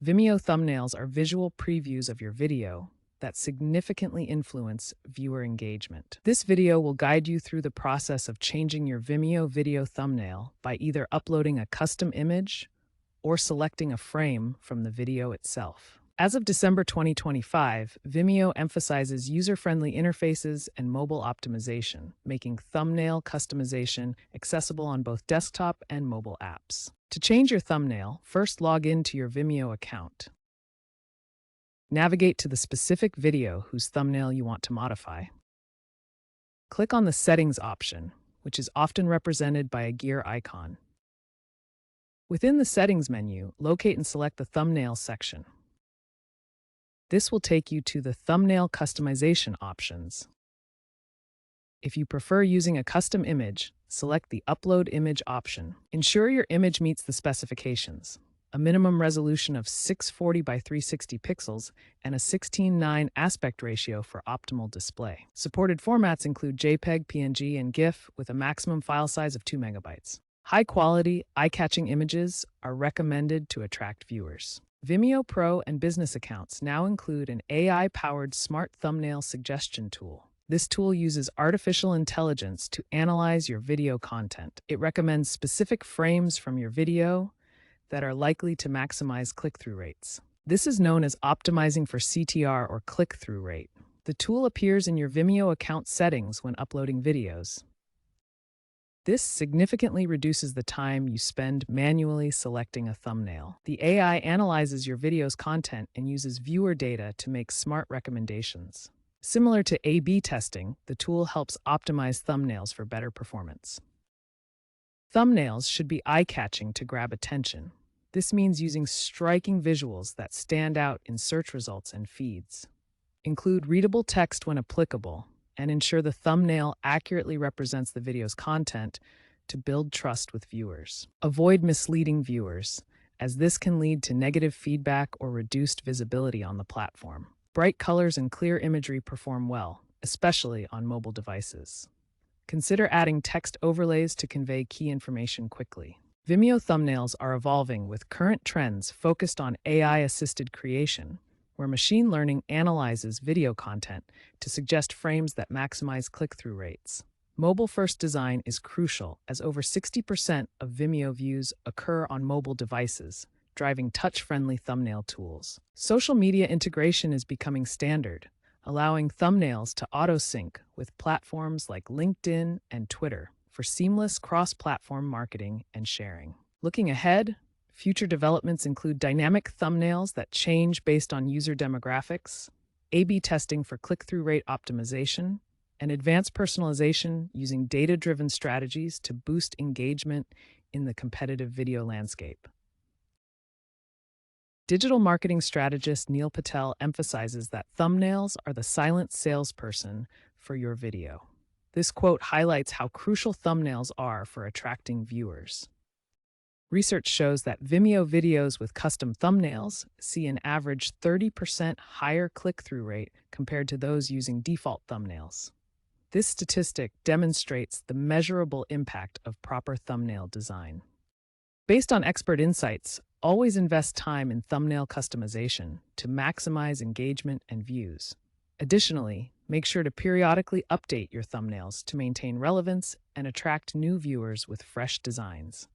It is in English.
Vimeo thumbnails are visual previews of your video that significantly influence viewer engagement. This video will guide you through the process of changing your Vimeo video thumbnail by either uploading a custom image or selecting a frame from the video itself. As of December 2025, Vimeo emphasizes user-friendly interfaces and mobile optimization, making thumbnail customization accessible on both desktop and mobile apps. To change your thumbnail, first log into your Vimeo account. Navigate to the specific video whose thumbnail you want to modify. Click on the Settings option, which is often represented by a gear icon. Within the Settings menu, locate and select the Thumbnail section. This will take you to the Thumbnail Customization options. If you prefer using a custom image, select the Upload Image option. Ensure your image meets the specifications: a minimum resolution of 640 by 360 pixels and a 16:9 aspect ratio for optimal display. Supported formats include JPEG, PNG, and GIF with a maximum file size of 2 megabytes. High-quality, eye-catching images are recommended to attract viewers. Vimeo Pro and Business accounts now include an AI-powered smart thumbnail suggestion tool. This tool uses artificial intelligence to analyze your video content. It recommends specific frames from your video that are likely to maximize click-through rates. This is known as optimizing for CTR or click-through rate. The tool appears in your Vimeo account settings when uploading videos. This significantly reduces the time you spend manually selecting a thumbnail. The AI analyzes your video's content and uses viewer data to make smart recommendations. Similar to A/B testing, the tool helps optimize thumbnails for better performance. Thumbnails should be eye-catching to grab attention. This means using striking visuals that stand out in search results and feeds. Include readable text when applicable, and ensure the thumbnail accurately represents the video's content to build trust with viewers. Avoid misleading viewers, as this can lead to negative feedback or reduced visibility on the platform. Bright colors and clear imagery perform well, especially on mobile devices. Consider adding text overlays to convey key information quickly. Vimeo thumbnails are evolving with current trends focused on AI-assisted creation, where machine learning analyzes video content to suggest frames that maximize click-through rates. Mobile-first design is crucial, as over 60% of Vimeo views occur on mobile devices, driving touch-friendly thumbnail tools. Social media integration is becoming standard, allowing thumbnails to auto-sync with platforms like LinkedIn and Twitter for seamless cross-platform marketing and sharing. Looking ahead, future developments include dynamic thumbnails that change based on user demographics, A/B testing for click-through rate optimization, and advanced personalization using data-driven strategies to boost engagement in the competitive video landscape. Digital marketing strategist Neil Patel emphasizes that thumbnails are the silent salesperson for your video. This quote highlights how crucial thumbnails are for attracting viewers. Research shows that Vimeo videos with custom thumbnails see an average 30% higher click-through rate compared to those using default thumbnails. This statistic demonstrates the measurable impact of proper thumbnail design. Based on expert insights, always invest time in thumbnail customization to maximize engagement and views. Additionally, make sure to periodically update your thumbnails to maintain relevance and attract new viewers with fresh designs.